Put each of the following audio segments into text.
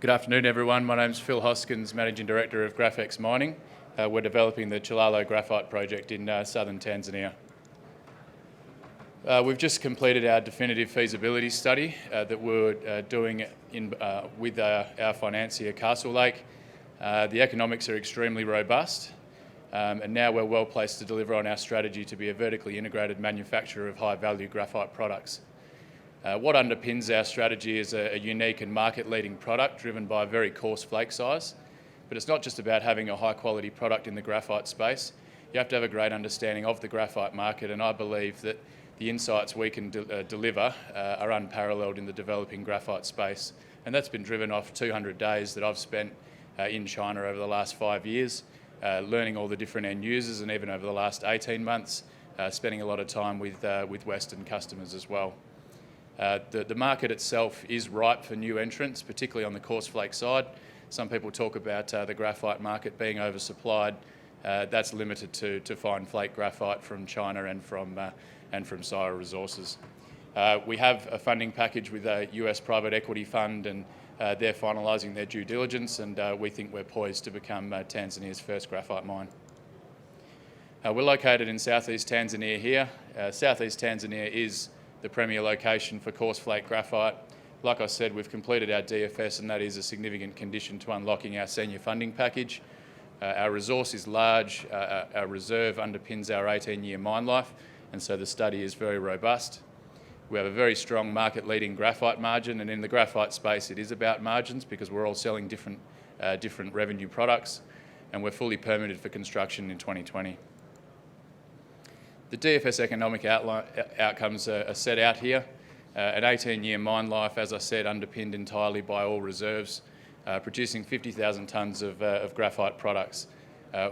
Good afternoon, everyone. My name's Phil Hoskins, Managing Director of Graphex Mining. We're developing the Chilalo Graphite Project in southern Tanzania. We've just completed our definitive feasibility study that we're doing with our financier, Castlelake. The economics are extremely robust, and now we're well placed to deliver on our strategy to be a vertically integrated manufacturer of high-value graphite products. What underpins our strategy is a unique and market-leading product driven by a very coarse flake size. But it's not just about having a high-quality product in the graphite space. You have to have a great understanding of the graphite market, and I believe that the insights we can deliver are unparalleled in the developing graphite space. And that's been driven off 200 days that I've spent in China over the last 5 years, learning all the different end users, and even over the last 18 months, spending a lot of time with Western customers as well. The market itself is ripe for new entrants, particularly on the coarse flake side. Some people talk about the graphite market being oversupplied. That's limited to fine flake graphite from China and from Sire Resources. We have a funding package with a US private equity fund, and they're finalising their due diligence, and we think we're poised to become Tanzania's first graphite mine. We're located in southeast Tanzania here. Southeast Tanzania is the premier location for coarse flake graphite. Like I said, we've completed our DFS, and that is a significant condition to unlocking our senior funding package. Our resource is large, our reserve underpins our 18-year mine life, and so the study is very robust. We have a very strong market-leading graphite margin, and in the graphite space it is about margins because we're all selling different revenue products, and we're fully permitted for construction in 2020. The DFS economic outcomes are set out here. An 18-year mine life, as I said, underpinned entirely by all reserves, producing 50,000 tonnes of graphite products.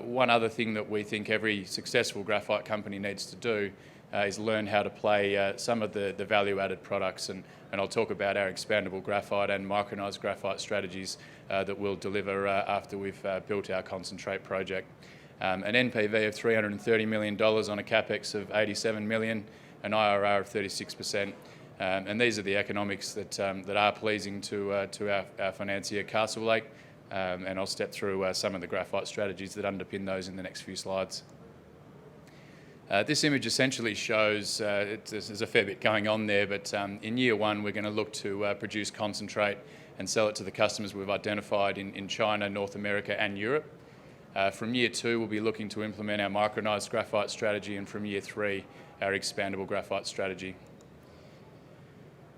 One other thing that we think every successful graphite company needs to do is learn how to play some of the value-added products, and I'll talk about our expandable graphite and micronized graphite strategies that we'll deliver after we've built our concentrate project. An NPV of $330 million on a capex of $87 million, an IRR of 36%, and these are the economics that are pleasing to our financier, Castlelake, and I'll step through some of the graphite strategies that underpin those in the next few slides. This image essentially shows, there's a fair bit going on there, but in year one we're going to look to produce concentrate and sell it to the customers we've identified in China, North America and Europe. From year two we'll be looking to implement our micronized graphite strategy, and from year three our expandable graphite strategy.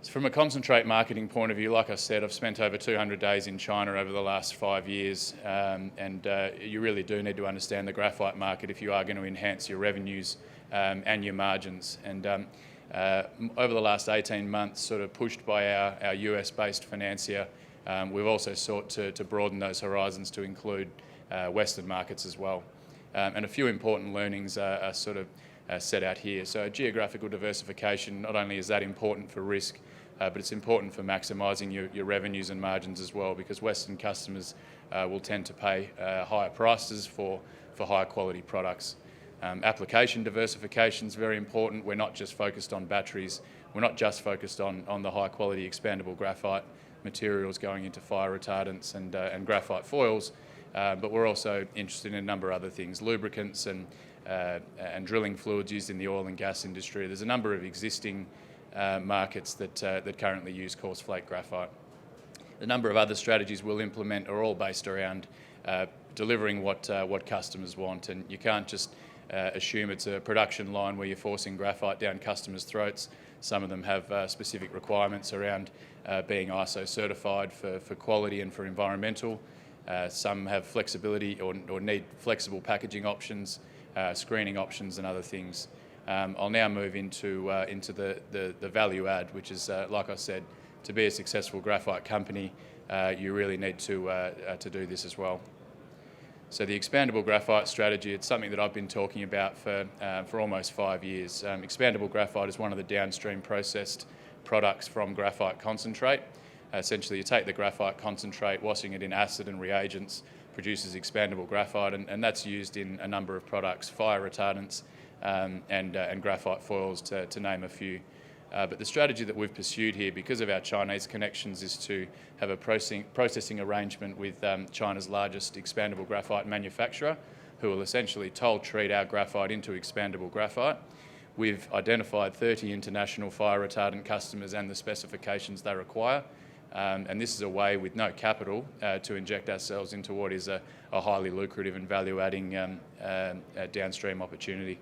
So from a concentrate marketing point of view, like I said, I've spent over 200 days in China over the last 5 years, and you really do need to understand the graphite market if you are going to enhance your revenues and your margins. And over the last 18 months, sort of pushed by our US-based financier, we've also sought to broaden those horizons to include Western markets as well. And a few important learnings are sort of set out here. So geographical diversification, not only is that important for risk, but it's important for maximising your revenues and margins as well, because Western customers will tend to pay higher prices for higher quality products. Application diversification is very important. We're not just focused on batteries, we're not just focused on the high quality expandable graphite materials going into fire retardants and graphite foils, but we're also interested in a number of other things, lubricants and drilling fluids used in the oil and gas industry. There's a number of existing markets that currently use coarse flake graphite. The number of other strategies we'll implement are all based around delivering what customers want, and you can't just assume it's a production line where you're forcing graphite down customers' throats. Some of them have specific requirements around being ISO certified for quality and for environmental. Some have flexibility or need flexible packaging options, screening options and other things. I'll now move into the value add, which is, like I said, to be a successful graphite company, you really need to do this as well. So the expandable graphite strategy, it's something that I've been talking about for almost 5 years. Expandable graphite is one of the downstream processed products from graphite concentrate. Essentially, you take the graphite concentrate, washing it in acid and reagents, produces expandable graphite, and that's used in a number of products, fire retardants and graphite foils, to name a few. But the strategy that we've pursued here, because of our Chinese connections, is to have a processing arrangement with China's largest expandable graphite manufacturer, who will essentially toll treat our graphite into expandable graphite. We've identified 30 international fire retardant customers and the specifications they require. And this is a way with no capital to inject ourselves into what is a highly lucrative and value-adding downstream opportunity.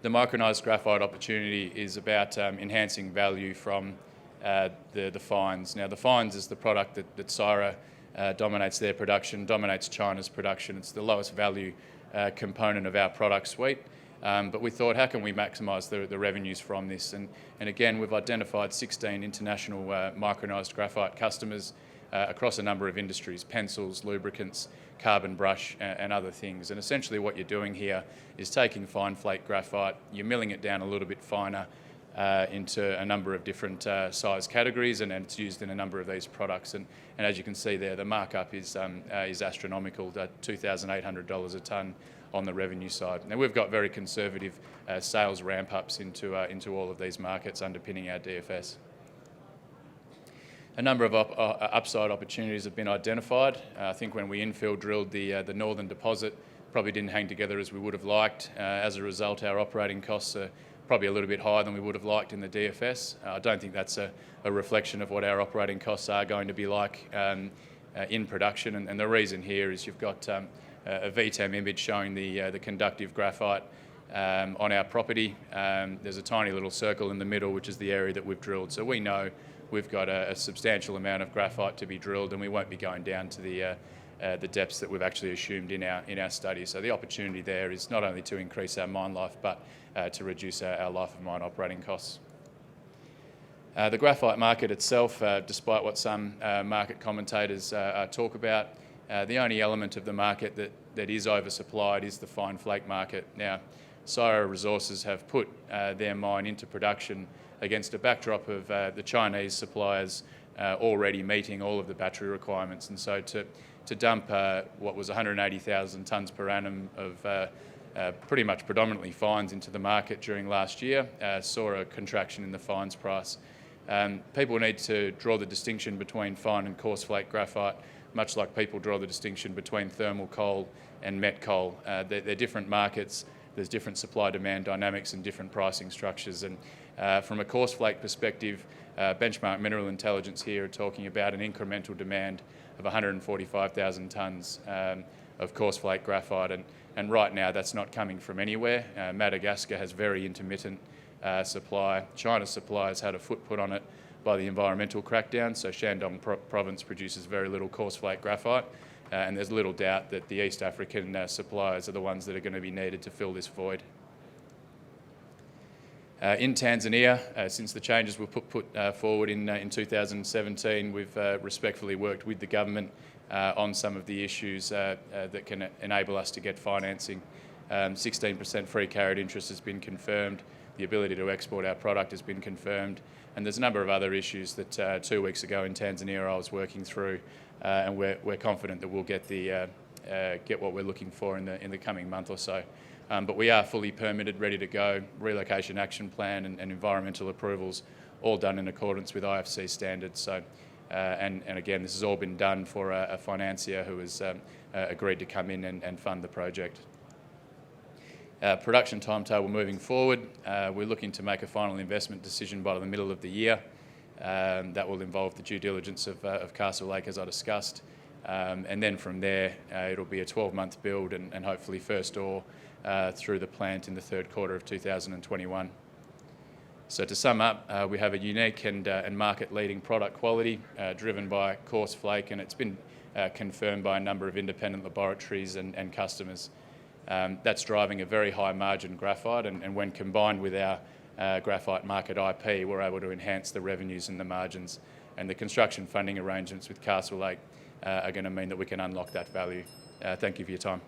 The micronized graphite opportunity is about enhancing value from the fines. Now, the fines is the product that Syrah dominates their production, dominates China's production. It's the lowest value component of our product suite. But we thought, how can we maximise the revenues from this? And again, we've identified 16 international micronized graphite customers across a number of industries: pencils, lubricants, carbon brush, and other things. And essentially what you're doing here is taking fine flake graphite, you're milling it down a little bit finer into a number of different size categories, and it's used in a number of these products. And as you can see there, the markup is astronomical, at $2,800 a tonne on the revenue side. Now, we've got very conservative sales ramp-ups into all of these markets underpinning our DFS. A number of upside opportunities have been identified. I think when we infill drilled the northern deposit, probably didn't hang together as we would have liked. As a result, our operating costs are probably a little bit higher than we would have liked in the DFS. I don't think that's a reflection of what our operating costs are going to be like in production. And the reason here is you've got a VTEM image showing the conductive graphite on our property. There's a tiny little circle in the middle, which is the area that we've drilled. So we know we've got a substantial amount of graphite to be drilled, and we won't be going down to the depths that we've actually assumed in our study. So the opportunity there is not only to increase our mine life, but to reduce our life of mine operating costs. The graphite market itself, despite what some market commentators talk about, the only element of the market that is oversupplied is the fine flake market. Now, Syrah Resources have put their mine into production against a backdrop of the Chinese suppliers already meeting all of the battery requirements. And so to dump what was 180,000 tonnes per annum of pretty much predominantly fines into the market during last year saw a contraction in the fines price. People need to draw the distinction between fine and coarse flake graphite, much like people draw the distinction between thermal coal and met coal. They're different markets. There's different supply-demand dynamics and different pricing structures. And from a coarse flake perspective, Benchmark Mineral Intelligence here are talking about an incremental demand of 145,000 tonnes of coarse flake graphite. And right now, that's not coming from anywhere. Madagascar has very intermittent supply. China's supply has had a foot put on it by the environmental crackdown. So Shandong province produces very little coarse flake graphite. And there's little doubt that the East African suppliers are the ones that are going to be needed to fill this void. In Tanzania, since the changes were put forward in 2017, we've respectfully worked with the government on some of the issues that can enable us to get financing. 16% free carried interest has been confirmed. The ability to export our product has been confirmed. And there's a number of other issues that 2 weeks ago in Tanzania I was working through, and we're confident that we'll get what we're looking for in the coming month or so. But we are fully permitted, ready to go. Relocation action plan and environmental approvals, all done in accordance with IFC standards. So, and again, this has all been done for a financier who has agreed to come in and fund the project. Production timetable moving forward, we're looking to make a final investment decision by the middle of the year. That will involve the due diligence of Castlelake, as I discussed. And then from there, it'll be a 12-month build and hopefully first ore through the plant in the third quarter of 2021. So to sum up, we have a unique and market-leading product quality driven by coarse flake, and it's been confirmed by a number of independent laboratories and customers. That's driving a very high margin graphite, and when combined with our graphite market IP, we're able to enhance the revenues and the margins. And the construction funding arrangements with Castlelake are going to mean that we can unlock that value. Thank you for your time.